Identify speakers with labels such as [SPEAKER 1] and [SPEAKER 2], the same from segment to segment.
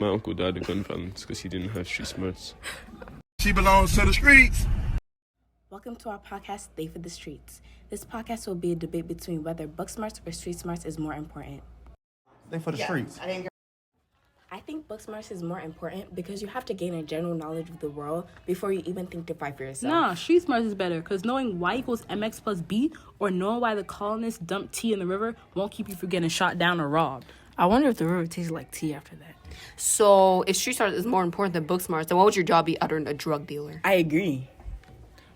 [SPEAKER 1] My uncle died of gun violence because he didn't have street smarts.
[SPEAKER 2] She belongs to the streets.
[SPEAKER 3] Welcome to our podcast, They for the Streets. This podcast will be a debate between whether book smarts or street smarts is more important.
[SPEAKER 2] They for the streets.
[SPEAKER 3] I think book smarts is more important because you have to gain a general knowledge of the world before you even think to fight for yourself.
[SPEAKER 4] Nah, street smarts is better because knowing y equals mx plus b or knowing why the colonists dumped tea in the river won't keep you from getting shot down or robbed.
[SPEAKER 5] I wonder if the river tastes like tea after that.
[SPEAKER 6] So, if street smarts is more important than book smarts, then what would your job be other than a drug dealer?
[SPEAKER 3] I agree.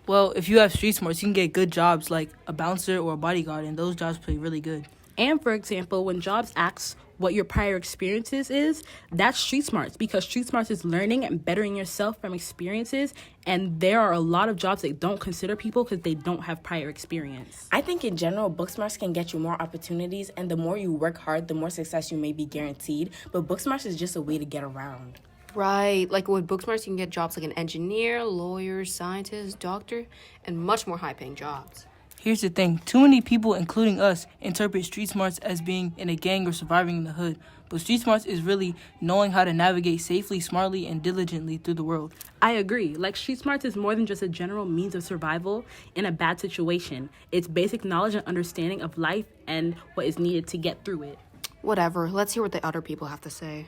[SPEAKER 5] Well, if you have street smarts, you can get good jobs like a bouncer or a bodyguard, and those jobs pay really good.
[SPEAKER 4] And for example, when jobs asks what your prior experiences is, that's street smarts because street smarts is learning and bettering yourself from experiences. And there are a lot of jobs that don't consider people because they don't have prior experience.
[SPEAKER 3] I think in general, book smarts can get you more opportunities, and the more you work hard, the more success you may be guaranteed. But book smarts is just a way to get around.
[SPEAKER 6] Right, like with book smarts, you can get jobs like an engineer, lawyer, scientist, doctor, and much more high-paying jobs.
[SPEAKER 5] Here's the thing. Too many people, including us, interpret street smarts as being in a gang or surviving in the hood. But street smarts is really knowing how to navigate safely, smartly, and diligently through the world.
[SPEAKER 4] I agree. Like, street smarts is more than just a general means of survival in a bad situation. It's basic knowledge and understanding of life and what is needed to get through it.
[SPEAKER 6] Whatever, let's hear what the other people have to say.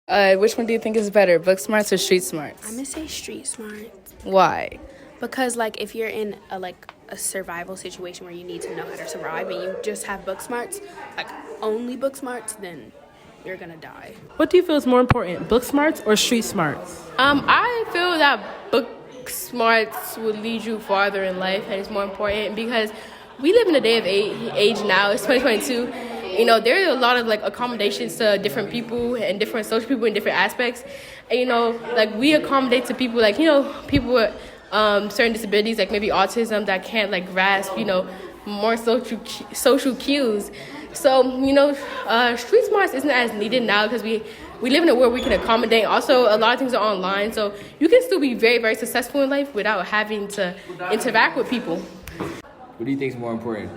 [SPEAKER 7] Which one do you think is better, book smarts or street smarts?
[SPEAKER 8] I'm gonna say street smarts.
[SPEAKER 7] Why?
[SPEAKER 8] Because, like, if you're in a survival situation where you need to know how to survive and you just have book smarts, like only book smarts, then you're gonna die.
[SPEAKER 4] What do you feel is more important, book smarts or street smarts?
[SPEAKER 7] I feel that book smarts would lead you farther in life, and it's more important because we live in a day of age now. It's 2022. You know, there are a lot of accommodations to different people and different social people in different aspects. And we accommodate to people people with certain disabilities, like maybe autism, that can't grasp more social cues. So street smarts isn't as needed now because we live in a world we can accommodate. Also, a lot of things are online, so you can still be very, very successful in life without having to interact with people.
[SPEAKER 9] What do you think is more important?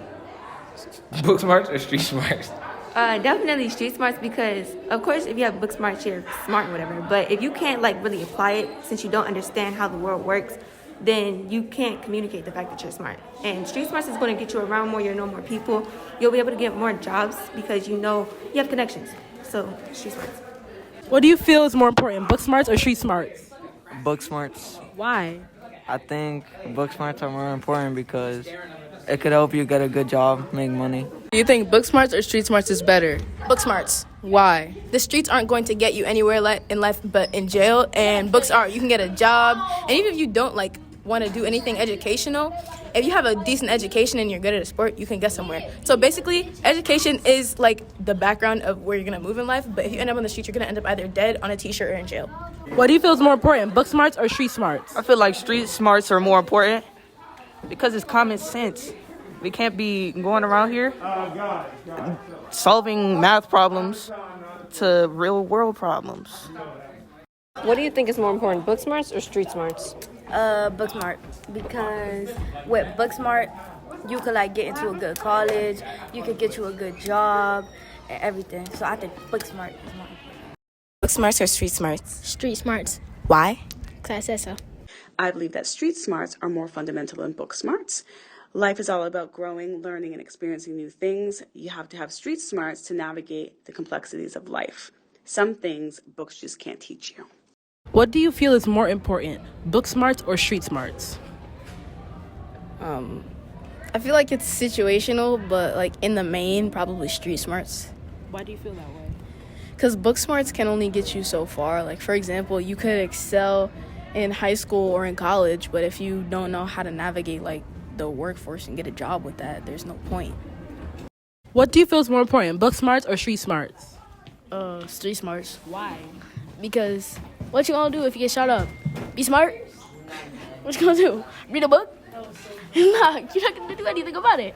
[SPEAKER 9] Book smarts or street smarts?
[SPEAKER 10] Definitely street smarts because, of course, if you have book smarts, you're smart or whatever. But if you can't really apply it since you don't understand how the world works, then you can't communicate the fact that you're smart. And street smarts is going to get you around more. You'll know more people. You'll be able to get more jobs because you have connections. So street smarts.
[SPEAKER 4] What do you feel is more important, book smarts or street smarts?
[SPEAKER 11] Book smarts.
[SPEAKER 4] Why?
[SPEAKER 11] I think book smarts are more important because it could help you get a good job, make money.
[SPEAKER 7] Do you think book smarts or street smarts is better?
[SPEAKER 12] Book smarts.
[SPEAKER 7] Why?
[SPEAKER 12] The streets aren't going to get you anywhere in life but in jail, and books are. You can get a job, and even if you don't want to do anything educational, if you have a decent education and you're good at a sport, you can get somewhere. So basically, education is the background of where you're going to move in life, but if you end up on the streets, you're going to end up either dead, on a t-shirt, or in jail.
[SPEAKER 4] What do you feel is more important, book smarts or street smarts?
[SPEAKER 5] I feel like street smarts are more important because it's common sense. We can't be going around here solving math problems to real world problems.
[SPEAKER 6] What do you think is more important, book smarts or street smarts?
[SPEAKER 13] Book smart, because with book smart, you could get into a good college, you could get you a good job, and everything. So I think book smart is more important.
[SPEAKER 3] Book smarts or street smarts?
[SPEAKER 8] Street smarts.
[SPEAKER 3] Why?
[SPEAKER 8] Because I said so.
[SPEAKER 14] I believe that street smarts are more fundamental than book smarts. Life is all about growing, learning, and experiencing new things. You have to have street smarts to navigate the complexities of life. Some things books just can't teach you.
[SPEAKER 4] What do you feel is more important, book smarts or street smarts?
[SPEAKER 7] I feel like it's situational, but in the main, probably street smarts.
[SPEAKER 4] Why do you feel that way?
[SPEAKER 7] Because book smarts can only get you so far. For example, you could excel in high school or in college, but if you don't know how to navigate the workforce and get a job with that, there's no point.
[SPEAKER 4] What do you feel is more important, book smarts or street smarts?
[SPEAKER 7] Street smarts.
[SPEAKER 4] Why?
[SPEAKER 7] Because what you gonna do if you get shot up? Be smart? What you gonna do? Read a book? Nah, you're not gonna do anything about it.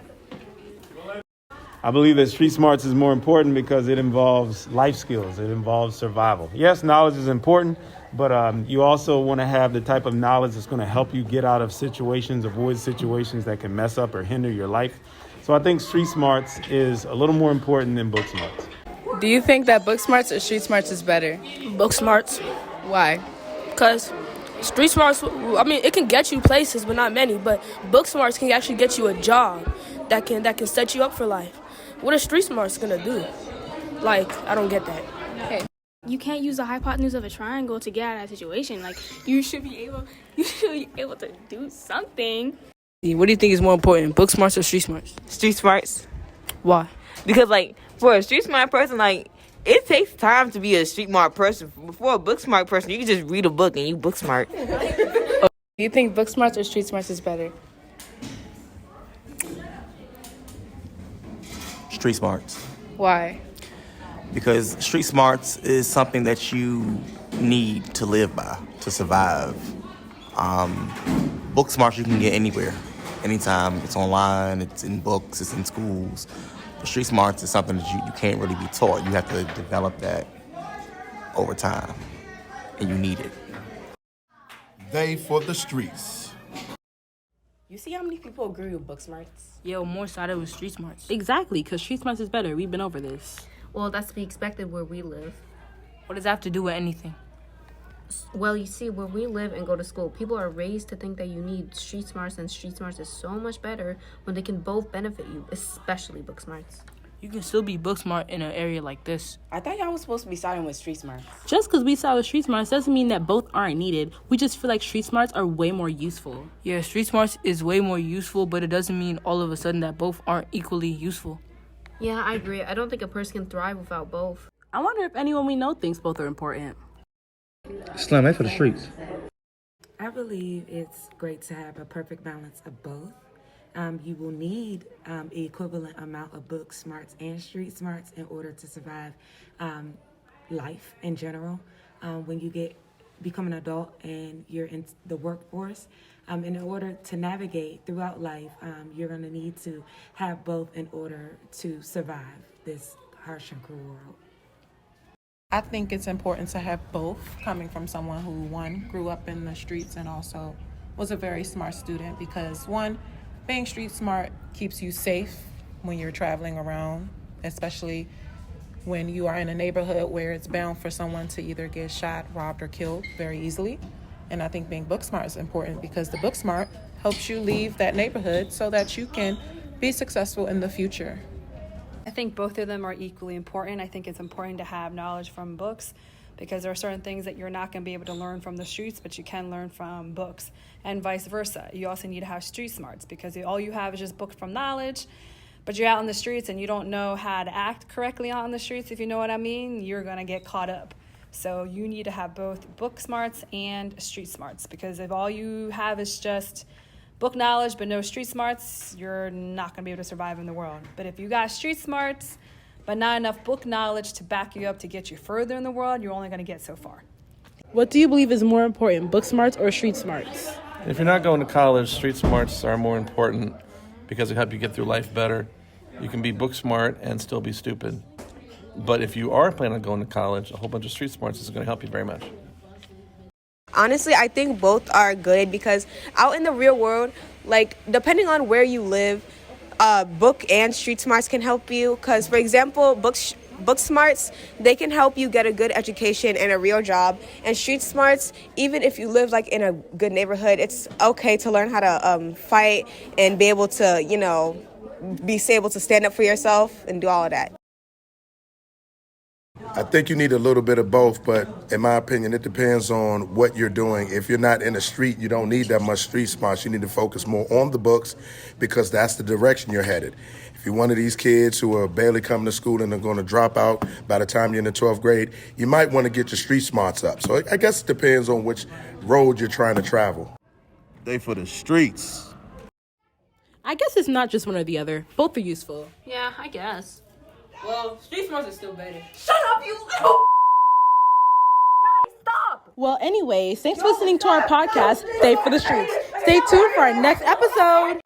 [SPEAKER 15] I believe that street smarts is more important because it involves life skills. It involves survival. Yes, knowledge is important, but you also want to have the type of knowledge that's going to help you get out of situations, avoid situations that can mess up or hinder your life. So I think street smarts is a little more important than book smarts.
[SPEAKER 12] Do you think that book smarts or street smarts is better?
[SPEAKER 16] Book smarts.
[SPEAKER 12] Why?
[SPEAKER 16] Because street smarts, I mean, it can get you places, but not many. But book smarts can actually get you a job that can set you up for life. What are street smarts gonna do? Like, I don't get that.
[SPEAKER 8] Okay. You can't use the hypotenuse of a triangle to get out of that situation. Like, you should be able to do something.
[SPEAKER 5] What do you think is more important, book smarts or street smarts?
[SPEAKER 10] Street smarts.
[SPEAKER 5] Why?
[SPEAKER 10] Because, like, for a street smart person, like, it takes time to be a street smart person. For a book smart person, you can just read a book and you book smart.
[SPEAKER 12] Do you think book smarts or street smarts is better?
[SPEAKER 17] Street smarts.
[SPEAKER 12] Why?
[SPEAKER 17] Because street smarts is something that you need to live by, to survive. Book smarts you can get anywhere, anytime. It's online, it's in books, it's in schools. But street smarts is something that you can't really be taught. You have to develop that over time, and you need it.
[SPEAKER 2] They for the streets.
[SPEAKER 3] You see how many people agree with book smarts?
[SPEAKER 5] Yo, more sided with street smarts.
[SPEAKER 4] Exactly, because street smarts is better. We've been over this.
[SPEAKER 6] Well, that's to be expected where we live.
[SPEAKER 5] What does that have to do with anything?
[SPEAKER 6] Well, you see, where we live and go to school, people are raised to think that you need street smarts, and street smarts is so much better when they can both benefit you, especially book smarts.
[SPEAKER 5] You can still be book smart in an area like this.
[SPEAKER 3] I thought y'all was supposed to be siding with street smarts.
[SPEAKER 4] Just because we side with street smarts doesn't mean that both aren't needed. We just feel like street smarts are way more useful.
[SPEAKER 5] Yeah, street smarts is way more useful, but it doesn't mean all of a sudden that both aren't equally useful.
[SPEAKER 6] Yeah, I agree. I don't think a person can thrive without both.
[SPEAKER 4] I wonder if anyone we know thinks both are important.
[SPEAKER 18] Slim, they for the streets.
[SPEAKER 19] I believe it's great to have a perfect balance of both. You will need equivalent amount of book smarts and street smarts in order to survive life in general. When you become an adult and you're in the workforce, in order to navigate throughout life, you're going to need to have both in order to survive this harsh and cruel world.
[SPEAKER 20] I think it's important to have both, coming from someone who, one, grew up in the streets and also was a very smart student, because, one, being street smart keeps you safe when you're traveling around, especially when you are in a neighborhood where it's bound for someone to either get shot, robbed, or killed very easily. And I think being book smart is important because the book smart helps you leave that neighborhood so that you can be successful in the future.
[SPEAKER 21] I think both of them are equally important. I think it's important to have knowledge from books because there are certain things that you're not going to be able to learn from the streets, but you can learn from books, and vice versa. You also need to have street smarts because all you have is just books from knowledge, but you're out in the streets and you don't know how to act correctly out in the streets, if you know what I mean, you're going to get caught up. So you need to have both book smarts and street smarts, because if all you have is just book knowledge but no street smarts, you're not going to be able to survive in the world. But if you got street smarts but not enough book knowledge to back you up to get you further in the world, you're only going to get so far.
[SPEAKER 4] What do you believe is more important, book smarts or street smarts?
[SPEAKER 22] If you're not going to college, street smarts are more important because they help you get through life better. You can be book smart and still be stupid. But if you are planning on going to college, a whole bunch of street smarts is going to help you very much.
[SPEAKER 23] Honestly, I think both are good because out in the real world, like, depending on where you live, book and street smarts can help you. Because, for example, book smarts, they can help you get a good education and a real job. And street smarts, even if you live, like, in a good neighborhood, it's okay to learn how to fight and be able to, be able to stand up for yourself and do all of that.
[SPEAKER 2] I think you need a little bit of both, but in my opinion, it depends on what you're doing. If you're not in the street, you don't need that much street smarts. You need to focus more on the books because that's the direction you're headed. If you're one of these kids who are barely coming to school and are going to drop out by the time you're in the 12th grade, you might want to get your street smarts up. So I guess it depends on which road you're trying to travel.
[SPEAKER 18] They for the streets.
[SPEAKER 4] I guess it's not just one or the other. Both are useful.
[SPEAKER 6] Yeah, I guess.
[SPEAKER 5] Well, street smarts is still better.
[SPEAKER 16] Shut up, you little... Guys, stop!
[SPEAKER 4] Well, anyways, thanks for listening to our podcast, Stay for the Streets. Stay tuned for our next episode.